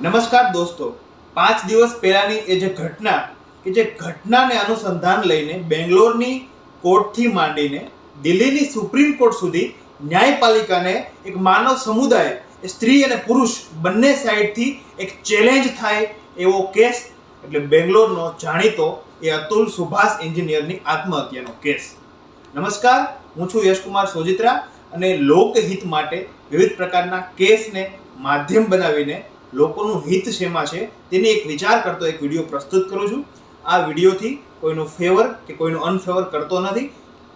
નમસ્કાર દોસ્તો, 5 દિવસ પહેલાની એ જે ઘટનાને અનુસંધાન લઈને બેંગ્લોરની કોર્ટથી માંડીને દિલ્હીની સુપ્રીમ કોર્ટ સુધી ન્યાયપાલિકાને એક માનવ સમુદાય, સ્ત્રી અને પુરુષ બંને સાઈડથી એક ચેલેન્જ થાય એવો કેસ એટલે બેંગ્લોરનો જાણીતો એ અતુલ સુભાષ એન્જિનિયરની આત્મહત્યાનો કેસ. નમસ્કાર, હું છું યશકુમાર સોજિત્રા અને લોકહિત માટે વિવિધ પ્રકારના કેસને માધ્યમ બનાવીને લોકોનું હિત શેમાં છે તેની એક વિચાર કરતો એક વિડીયો પ્રસ્તુત કરું છું. આ વિડીયોથી કોઈનું ફેવર કે કોઈનું અનફેવર કરતો નથી.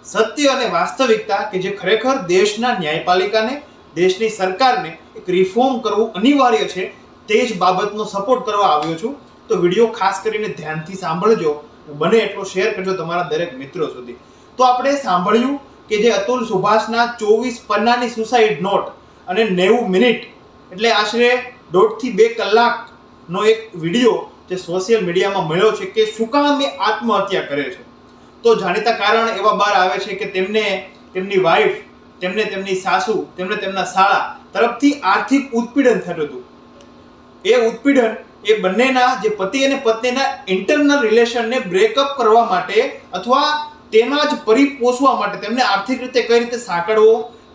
સત્ય અને વાસ્તવિકતા કે જે ખરેખર દેશના ન્યાયપાલિકાને, દેશની સરકારને એક રિફોર્મ કરવું અનિવાર્ય છે તે જ બાબતનો સપોર્ટ કરવા આવ્યો છું. તો વિડીયો ખાસ કરીને ધ્યાનથી સાંભળજો, બને એટલો શેર કરજો તમારા દરેક મિત્રો સુધી. તો આપણે સાંભળ્યું કે જે અતુલ સુભાષના 24 પન્નાની સુસાઇડ નોટ અને 90 મિનિટ એટલે આશરે 1.5 થી 2 કલાકનો એક વિડીયો જે સોશિયલ મીડિયામાં મળ્યો છે કે શું કામ એ આત્મહત્યા કરે છે. તો જાણીતા કારણ એવા બહાર આવે છે કે તેમને તેમની વાઈફ, તેમને તેમની સાસુ, તેમને તેમના સાળા તરફથી આર્થિક ઉત્પીડન થતું હતું. એ ઉત્પીડન એ બંનેના જે પતિ અને પત્નીના ઇન્ટરનલ રિલેશનને બ્રેકઅપ કરવા માટે અથવા તેના જ પરિપોષવા માટે તેમને આર્થિક રીતે કઈ રીતે સાંકળવો,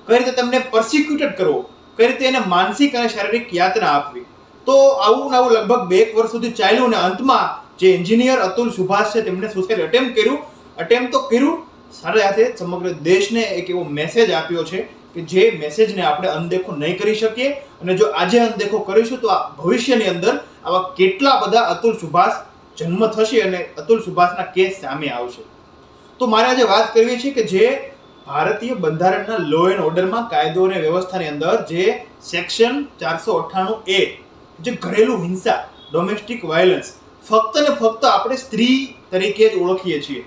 કઈ રીતે તેમને પરસિક્યુટેડ કરવો, કઈ રીતે એને માનસિક અને શારીરિક યાતના આપવી. તો આવું લગભગ 2 વર્ષ સુધી ચાલ્યું અને અંતમાં જે એન્જિનિયર અતુલ સુભાષ છે તેમણે સુસાઇડ અટેમ્પ્ટ તો કર્યું, સાથે સાથે સમગ્ર દેશને એક એવો મેસેજ આપ્યો છે કે જે મેસેજને આપણે અનદેખો નહીં કરી શકીએ અને જો આજે અનદેખો કરીશું તો આ ભવિષ્યની અંદર આવા કેટલા બધા અતુલ સુભાષ જન્મ થશે અને અતુલ સુભાષના કેસ સામે આવશે. તો મારે આજે વાત કરવી છે કે જે ભારતીય બંધારણના લો એન્ડ ઓર્ડરમાં કાયદો અને વ્યવસ્થાની અંદર જે સેક્શન 498A જે ઘરેલું હિંસા, ડોમેસ્ટિક વાયલન્સ, ફક્ત ને ફક્ત આપણે સ્ત્રી તરીકે જ ઓળખીએ છીએ.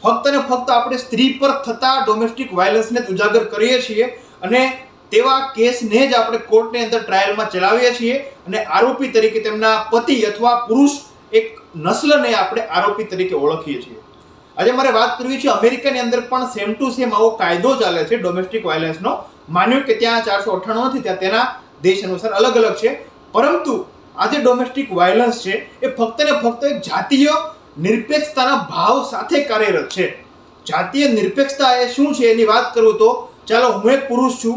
ફક્ત ને ફક્ત આપણે સ્ત્રી પર થતા ડોમેસ્ટિક વાયલન્સને જ ઉજાગર કરીએ છીએ અને તેવા કેસને જ આપણે કોર્ટની અંદર ટ્રાયલમાં ચલાવીએ છીએ અને આરોપી તરીકે તેમના પતિ અથવા પુરુષ એક નસ્લને આપણે આરોપી તરીકે ઓળખીએ છીએ. આજે મારે વાત કરવી છે અમેરિકાની અંદર પણ સેમ ટુ સેમ આવો કાયદો ચાલે છે ડોમેસ્ટિક વાયલન્સનો. માન્યું કે ત્યાં 498 નથી, ત્યાં તેના દેશ અનુસાર અલગ અલગ છે, પરંતુ આ જે ડોમેસ્ટિક વાયલન્સ છે એ ફક્ત ને ફક્ત એક જાતીય નિરપેક્ષતાના ભાવ સાથે કાર્યરત છે. જાતીય નિરપેક્ષતા એ શું છે એની વાત કરું તો ચાલો, હું એક પુરુષ છું,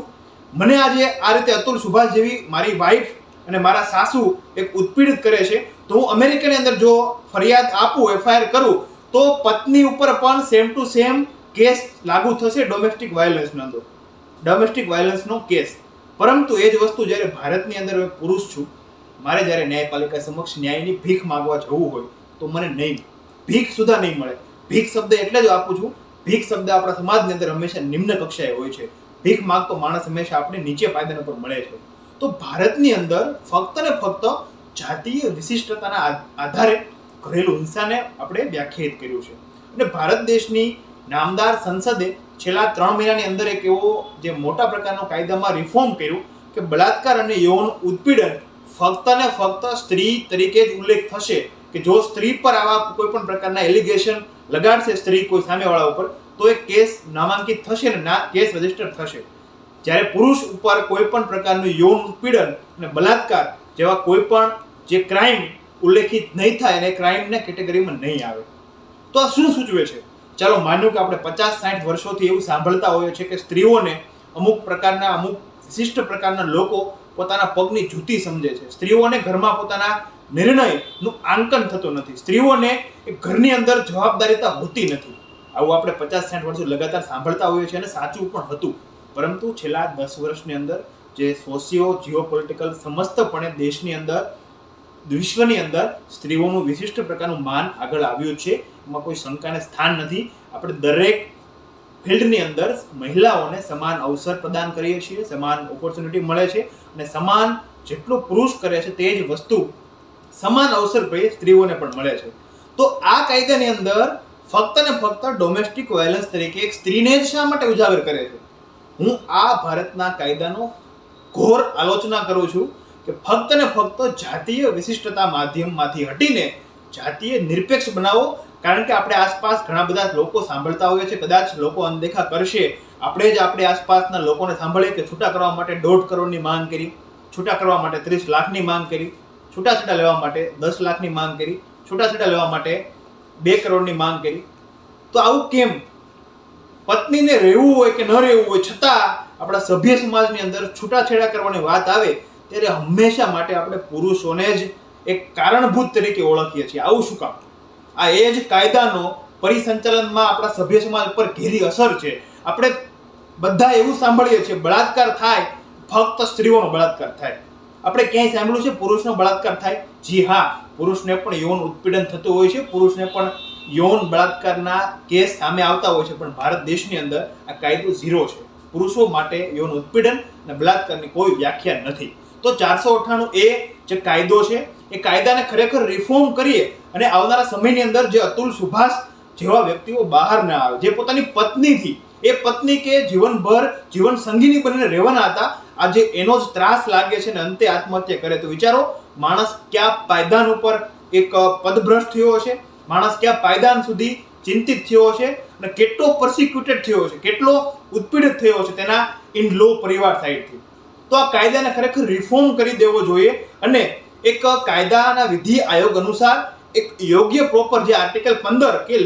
મને આજે આ રીતે અતુલ સુભાષ જેવી મારી વાઈફ અને મારા સાસુ એક ઉત્પીડિત કરે છે તો હું અમેરિકાની અંદર જો ફરિયાદ આપું, FIR કરું તો પત્ની ઉપર પણ સેમ ટુ સેમ કેસ લાગુ થશે ડોમેસ્ટિક વાયલન્સનો કેસ. પરંતુ એ જ વસ્તુ જ્યારે ભારતની અંદર પુરુષ છું, મારે જ્યારે ન્યાયપાલિકા સમક્ષ ન્યાયની ભીખ માંગવા જવું હોય તો મને ભીખ સુધા નહીં મળે. ભીખ શબ્દ એટલે જ આપું છું, ભીખ શબ્દ આપણા સમાજની અંદર હંમેશા નિમ્ન કક્ષાએ હોય છે. ભીખ માંગતો માણસ હંમેશા આપણે નીચે પાયદાન પર મળે છે. તો ભારતની અંદર ફક્ત ને ફક્ત જાતીય વિશિષ્ટતાના આધારે ઘરેલું હિંસાને આપણે વ્યાખ્યાયિત કર્યું છે અને ભારત દેશની નામદાર સંસદે છેલ્લા 3 મહિનાની અંદર એક એવો જે મોટા પ્રકારનો કાયદામાં રિફોર્મ કર્યું કે બળાત્કાર અને યૌન ઉત્પીડન ફક્ત ને ફક્ત સ્ત્રી તરીકે જ ઉલ્લેખ થશે કે જો સ્ત્રી પર આવા કોઈ પણ પ્રકારના એલિગેશન લગાડશે સ્ત્રી કોઈ સામેવાળા ઉપર તો એ કેસ નામાંકિત થશે ને કેસ રજીસ્ટર થશે. જ્યારે પુરુષ ઉપર કોઈ પણ પ્રકારનું યૌન ઉત્પીડન અને બળાત્કાર જેવા કોઈ પણ જે ક્રાઇમ ઉલ્લેખિત નહીં થાય અને ક્રાઇમના કેટેગરીમાં નહીં આવે. તો આ શું સૂચવે છે? ચાલો માન્યું કે આપણે 50-60 વર્ષોથી એવું સાંભળતા હોઈએ છીએ કે સ્ત્રીઓને અમુક વિશિષ્ટ પ્રકારના લોકો પોતાના પગની જૂતી સમજે છે. સ્ત્રીઓને ઘરમાં પોતાના નિર્ણયનું આંકન થતું નથી. સ્ત્રીઓને ઘરની અંદર જવાબદારીતા હોતી નથી. આવું આપણે 50-60 વર્ષો લગાતાર સાંભળતા હોઈએ છીએ અને સાચું પણ હતું. પરંતુ છેલ્લા 10 વર્ષની અંદર જે જીઓપોલિટિકલ સમસ્તપણે દેશની અંદર, વિશ્વની અંદર સ્ત્રીઓનું વિશિષ્ટ પ્રકારનું માન આગળ આવ્યું છે, એમાં કોઈ શંકાને સ્થાન નથી. આપણે દરેક ફિલ્ડની અંદર મહિલાઓને સમાન અવસર પ્રદાન કરીએ છીએ, સમાન ઓપોર્ચ્યુનિટી મળે છે અને સમાન જેટલું પુરુષ કરે છે તે જ વસ્તુ સમાન અવસર સ્ત્રીઓને પણ મળે છે. તો આ કાયદાની અંદર ફક્ત ને ફક્ત ડોમેસ્ટિક વાયલન્સ તરીકે એક સ્ત્રીને જ શા માટે ઉજાગર કરે છે? હું આ ભારતના કાયદાનો ઘોર આલોચના કરું છું કે ફક્ત ને ફક્ત જાતીય વિશિષ્ટતા માધ્યમમાંથી હટીને જાતીય નિરપેક્ષ બનાવો. કારણ કે આપણે આસપાસ ઘણા બધા લોકો સાંભળતા હોઈએ છીએ, કદાચ લોકો અનદેખા કરશે, આપણે જ આપણી આસપાસના લોકોને સાંભળીએ કે છૂટા કરવા માટે 1.5 કરોડની માંગ કરી. છૂટા કરવા માટે 30 લાખની માંગ કરી, છૂટાછેડા લેવા માટે 10 લાખની માંગ કરી, છૂટાછેડા લેવા માટે 2 કરોડની માંગ કરી. તો આવું કેમ? પત્નીને રહેવું હોય કે ન રહેવું હોય, છતાં આપણા સભ્ય સમાજની અંદર છૂટાછેડા કરવાની વાત આવે ત્યારે હંમેશા માટે આપણે પુરુષોને જ એક કારણભૂત તરીકે ઓળખીએ છીએ. આવું શું કામ? આ એ જ કાયદાનો પરિસંચાલનમાં આપણા સભ્ય સમાજ પર ઘેરી અસર છે. આપણે બધા એવું સાંભળીએ છીએ બળાત્કાર થાય ફક્ત સ્ત્રીઓનો બળાત્કાર થાય. આપણે ક્યાંય સાંભળ્યું છે પુરુષનો બળાત્કાર થાય? જી હા, પુરુષને પણ યૌન ઉત્પીડન થતું હોય છે, પુરુષને પણ યૌન બળાત્કારના કેસ સામે આવતા હોય છે. પણ ભારત દેશની અંદર આ કાયદો 0 છે. પુરુષો માટે યૌન ઉત્પીડન અને બળાત્કારની કોઈ વ્યાખ્યા નથી. તો 498 એ જે કાયદો છે એ કાયદાને ખરેખર રિફોર્મ કરીએ અને આવનારા સમયની અંદર જે અતુલ સુભાષ જેવા વ્યક્તિઓ બહાર ના આવે, જે પોતાની પત્નીથી, એ પત્ની કે જીવનભર જીવન સંગીની બનીને રહેવાના હતા, આજે એનો જ ત્રાસ લાગે છે અને અંતે આત્મહત્યા કરે. તો વિચારો, માણસ ક્યાં પાયદાન ઉપર એક પદભ્રષ્ટ થયો છે, માણસ ક્યાં પાયદાન સુધી ચિંતિત થયો છે અને કેટલો પરસિક્યુટેડ થયો છે, કેટલો ઉત્પીડિત થયો છે તેના ઇન લો પરિવાર સાઈડથી. તો આ કાયદાને ખરેખર રિફોર્મ કરી દેવો જોઈએ અને એક કાયદાના વિધિ આયોગ અનુસાર એક યોગ્ય પ્રોપર જે આર્ટિકલ 15 કે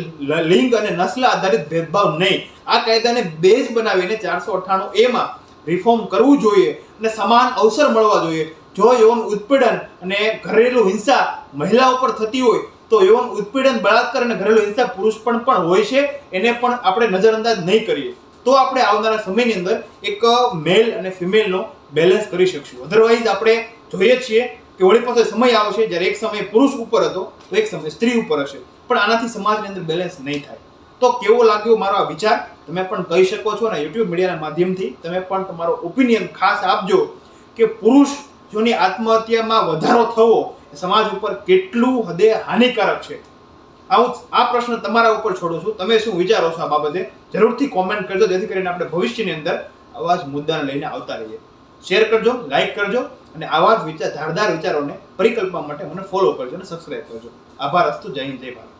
લિંગ અને નસ્લ આધારિત ભેદભાવ નહીં, આ કાયદાને બેઝ બનાવીને 498 માં રિફોર્મ કરવું જોઈએ અને સમાન અવસર મળવા જોઈએ. જો યૌન ઉત્પીડન અને ઘરેલું હિંસા મહિલાઓ પર થતી હોય તો યૌન ઉત્પીડન, બળાત્કાર અને ઘરેલું હિંસા પુરુષ પણ હોય છે, એને પણ આપણે નજરઅંદાજ નહીં કરીએ. તો આપણે આવનારા સમયની અંદર એક મેલ અને ફિમેલનો બેલેન્સ કરી શકશું. અધરવાઇઝ આપણે જોઈએ છીએ કે વળી પાસે સમય આવશે જ્યારે એક સમય પુરુષ ઉપર હતો તો એક સમય સ્ત્રી ઉપર હશે, પણ આનાથી સમાજની અંદર બેલેન્સ નહીં થાય. તો કેવો લાગ્યો મારો આ વિચાર તમે પણ કહી શકો છો અને યુટ્યુબ મીડિયાના માધ્યમથી તમે પણ તમારો ઓપિનિયન ખાસ આપજો કે પુરુષોની આત્મહત્યામાં વધારો થવો સમાજ ઉપર કેટલું હદે હાનિકારક છે. આ પ્રશ્ન તમારા ઉપર છોડું છું. તમે શું વિચારો છો આ બાબતે? જરૂરથી કોમેન્ટ કરજો, જેથી કરીને આપણે ભવિષ્યની અંદર આવા જ મુદ્દાને લઈને આવતા રહીએ. શેર કરજો, લાઈક કરજો અને આવા જ ધારદાર વિચારોને પરિકલ્પના માટે મને ફોલો કરજો અને સબસ્ક્રાઇબ કરજો. આભાર. અસ્તુ. જય હિન્દ, જય ભારત.